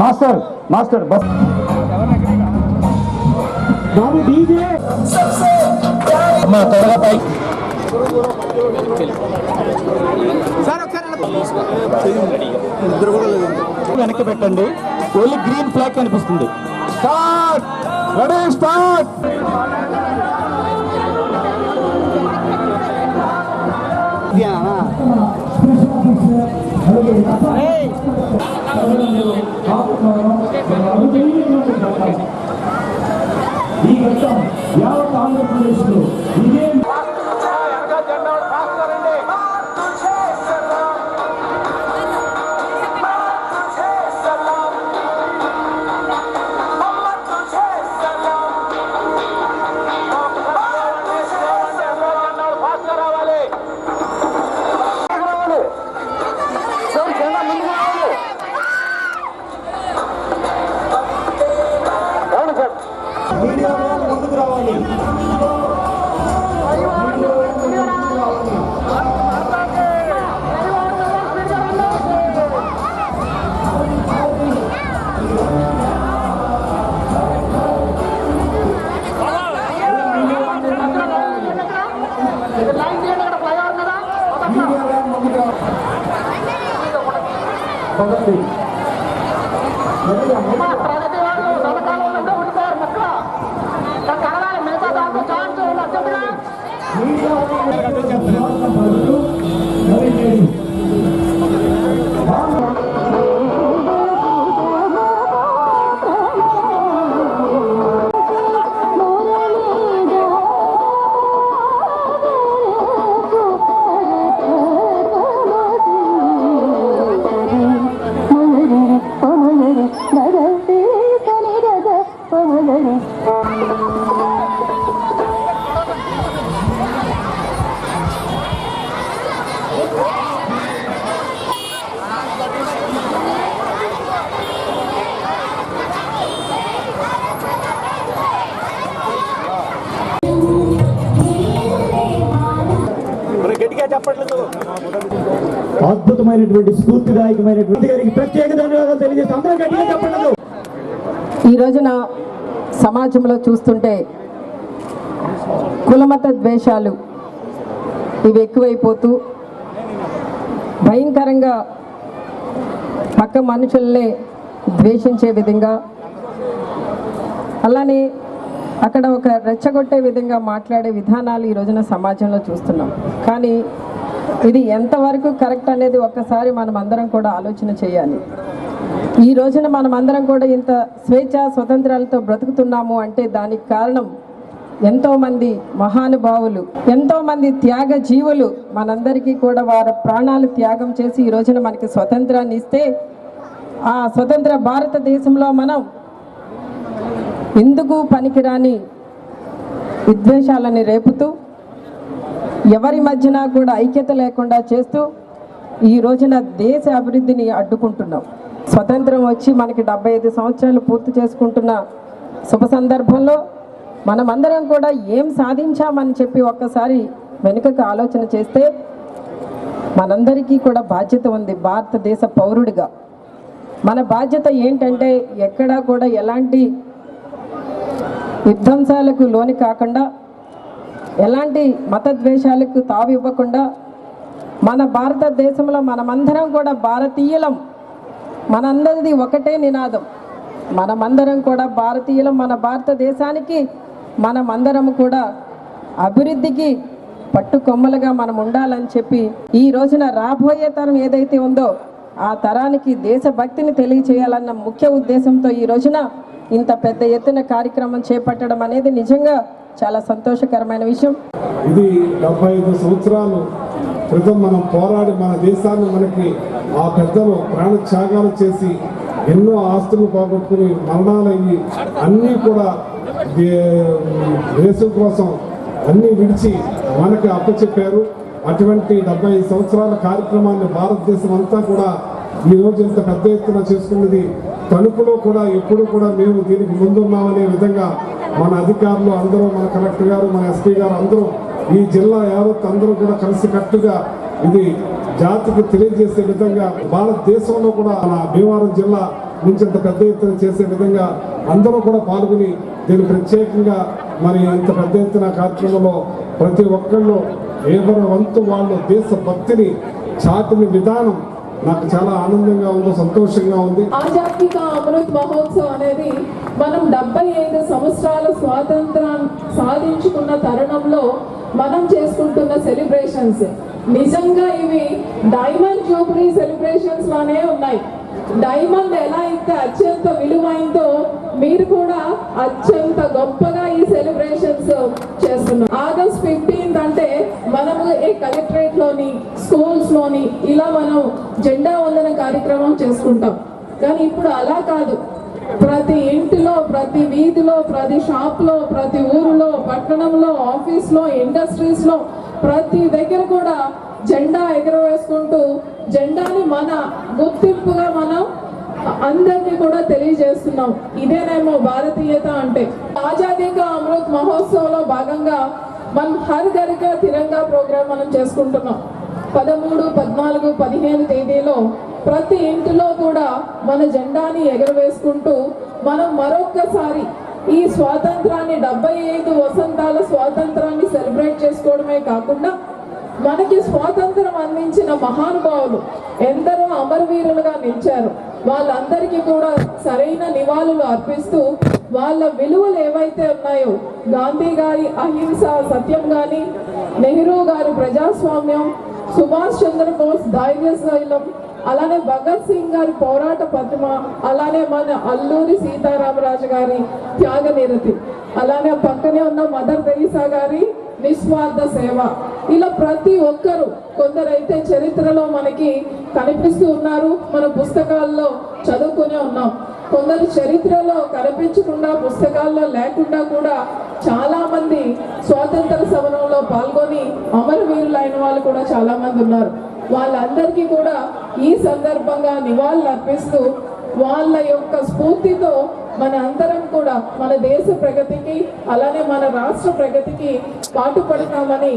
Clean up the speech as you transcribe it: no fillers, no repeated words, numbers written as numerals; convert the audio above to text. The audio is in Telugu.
మాస్టర్ మాస్టర్ బస్ బాబు డీజే అమ్మా త్వరగా పై వెనక్కి పెట్టండి. ఓన్లీ గ్రీన్ ఫ్లాగ్ కనిపిస్తుంది. Start ready start. ఈ ఘట్టం యావత్ ఆంధ్రప్రదేశ్లో ఇదే ముందుకు రావాలి. అద్భుతమైనటువంటి స్ఫూర్తిదాయకమైనటువంటి గారికి ప్రత్యేక ధన్యవాదాలు తెలియజేసి అందరూ గట్టిగా చెప్పండి. ఈ రోజున సమాజంలో చూస్తుంటే కులమత ద్వేషాలు ఇవి ఎక్కువైపోతూ భయంకరంగా పక్క మనుషుల్నే ద్వేషించే విధంగా, అలానే అక్కడ ఒక రెచ్చగొట్టే విధంగా మాట్లాడే విధానాలు ఈ రోజున సమాజంలో చూస్తున్నాం. కానీ ఇది ఎంతవరకు కరెక్ట్ అనేది ఒక్కసారి మనం అందరం కూడా ఆలోచన చేయాలి. ఈ రోజున మనం అందరం కూడా ఇంత స్వేచ్ఛ స్వతంత్రాలతో బ్రతుకుతున్నాము అంటే దానికి కారణం ఎంతోమంది మహానుభావులు, ఎంతోమంది త్యాగ జీవులు మనందరికీ కూడా వారి ప్రాణాలు త్యాగం చేసి ఈ రోజున మనకి స్వతంత్రాన్ని ఇస్తే, ఆ స్వతంత్ర భారతదేశంలో మనం ఎందుకు పనికిరాని విద్వేషాలని రేపుతూ ఎవరి మధ్యన కూడా ఐక్యత లేకుండా చేస్తూ ఈ రోజున దేశ అభివృద్ధిని అడ్డుకుంటున్నాం. స్వతంత్రం వచ్చి మనకి 75 సంవత్సరాలు పూర్తి చేసుకుంటున్న శుభ సందర్భంలో మనమందరం కూడా ఏం సాధించామని చెప్పి ఒక్కసారి వెనుకకు ఆలోచన చేస్తే మనందరికీ కూడా బాధ్యత ఉంది. భారతదేశ పౌరుడిగా మన బాధ్యత ఏంటంటే ఎక్కడా కూడా ఎలాంటి విధ్వంసాలకు లోని కాకుండా, ఎలాంటి మతద్వేషాలకు తావు ఇవ్వకుండా మన భారతదేశంలో మనమందరం కూడా భారతీయులం, మనందరిది ఒకటే నినాదం, మనమందరం కూడా భారతీయులం, మన భారతదేశానికి మనమందరం కూడా అభివృద్ధికి పట్టుకొమ్మలుగా మనం ఉండాలని చెప్పి ఈ రోజున రాబోయే తరం ఏదైతే ఉందో ఆ తరానికి దేశభక్తిని తెలియచేయాలన్న ముఖ్య ఉద్దేశంతో ఈ రోజున ఇంత పెద్ద ఎత్తున కార్యక్రమం చేపట్టడం అనేది నిజంగా చాలా సంతోషకరమైన విషయం. ఇది 75 సంవత్సరాలు క్రితం మనం పోరాడి మన దేశాన్ని మనకి ఆ పెద్దలు ప్రాణత్యాగాలు చేసి ఎన్నో ఆస్తులు పోగొట్టుకుని మరణాలయ్యి అన్నీ కూడా దేశం కోసం అన్నీ విడిచి మనకి అప్పచెప్పారు. అటువంటి 75 సంవత్సరాల కార్యక్రమాన్ని భారతదేశం అంతా కూడా ఈరోజు ఇంత పెద్ద ఎత్తున చేసుకున్నది తణుకులో కూడా ఎప్పుడు కూడా మేము దీనికి ముందున్నామనే విధంగా మన అధికారులు అందరూ, మన కలెక్టర్ గారు, మన ఎస్పీ గారు అందరూ, ఈ జిల్లా యావత్ అందరూ కూడా కలిసికట్టుగా ఇది జాతికి తెలియజేసే విధంగా భారతదేశంలో కూడా మన భీమవరం జిల్లా నుంచి ఇంత పెద్ద ఎత్తున చేసే విధంగా అందరూ కూడా పాల్గొని దీన్ని ప్రత్యేకంగా మరి ఇంత పెద్ద ఎత్తున కార్యక్రమంలో ప్రతి ఒక్కళ్ళు ఎవరి వంతు వాళ్ళు దేశభక్తిని చాటిన విధానం నాకు చాలా ఆనందంగా ఉంది, సంతోషంగా ఉంది. ఆజాదీ కా అమృత్ మహోత్సవ్ అనేది మనం 75 సంవత్సరాల స్వాతంత్రం సాధించుకున్న తరుణంలో మనం చేసుకుంటున్న సెలబ్రేషన్స్. నిజంగా ఇవి డైమండ్ జూబ్లీ సెలబ్రేషన్స్ లానే ఉన్నాయి. డైమండ్ ఎలా అయితే అత్యంత విలువైందో మీరు కూడా అత్యంత గొప్పగా ఈ సెలబ్రేషన్స్ చేస్తున్నారు. ఆగస్ట్ 15 అంటే మనము ఈ కలెక్టరేట్ లోని స్కూల్స్ లోని ఇలా మనం జెండా వందన కార్యక్రమం చేసుకుంటాం. కానీ ఇప్పుడు అలా కాదు. ప్రతి ఇంటిలో, ప్రతి వీధిలో, ప్రతి షాప్ లో, ప్రతి ఊరిలో, పట్టణంలో, ఆఫీస్ లో, ఇండస్ట్రీస్ లో ప్రతి దగ్గర కూడా జెండా ఎగరవేసుకుంటూ జెండాని మన గుర్తింపుగా మనం అందరినీ కూడా తెలియజేస్తున్నాం. ఇదేనేమో భారతీయత అంటే. ఆజాదీ కా అమృత్ మహోత్సవ్ లో భాగంగా మనం హర్ ఘర్ కా తిరంగా ప్రోగ్రామ్ మనం చేసుకుంటున్నాం. 13, 14, 15 తేదీలో ప్రతి ఇంటిలో కూడా మన జెండాని ఎగరవేసుకుంటూ మనం మరొక్కసారి ఈ స్వాతంత్రాన్ని 75 వసంతాల స్వాతంత్రాన్ని సెలబ్రేట్ చేసుకోవడమే కాకుండా మనకి స్వాతంత్రం అందించిన మహానుభావులు ఎందరో అమరవీరులుగా నిలిచారు. వాళ్ళందరికీ కూడా సరైన నివాళులు అర్పిస్తూ వాళ్ళ విలువలు ఏవైతే ఉన్నాయో, గాంధీ గారి అహింస సత్యం గాని, నెహ్రూ గారి ప్రజాస్వామ్యం, సుభాష్ చంద్రబోస్ ధైర్యశైలం, అలానే భగత్ సింగ్ గారి పోరాట పద్మ, అలానే మన అల్లూరి సీతారామరాజు గారి త్యాగ నిరతి, అలానే పక్కనే ఉన్న మదర్ తెరీసా గారి నిస్వార్థ సేవ, ఇలా ప్రతి ఒక్కరు కొందరైతే చరిత్రలో మనకి కనిపిస్తూ ఉన్నారు, మన పుస్తకాల్లో చదువుకునే ఉన్నాం. కొందరు చరిత్రలో కనిపించకుండా పుస్తకాల్లో లేకుండా కూడా చాలా మంది స్వాతంత్ర సమరంలో పాల్గొని అమరవీరులైన వాళ్ళు కూడా చాలా మంది ఉన్నారు. వాళ్ళందరికీ కూడా ఈ సందర్భంగా నివాళులు అర్పిస్తూ వాళ్ళ యొక్క స్ఫూర్తితో మన అందరం కూడా మన దేశ ప్రగతికి అలానే మన రాష్ట్ర ప్రగతికి పాటుపడతామని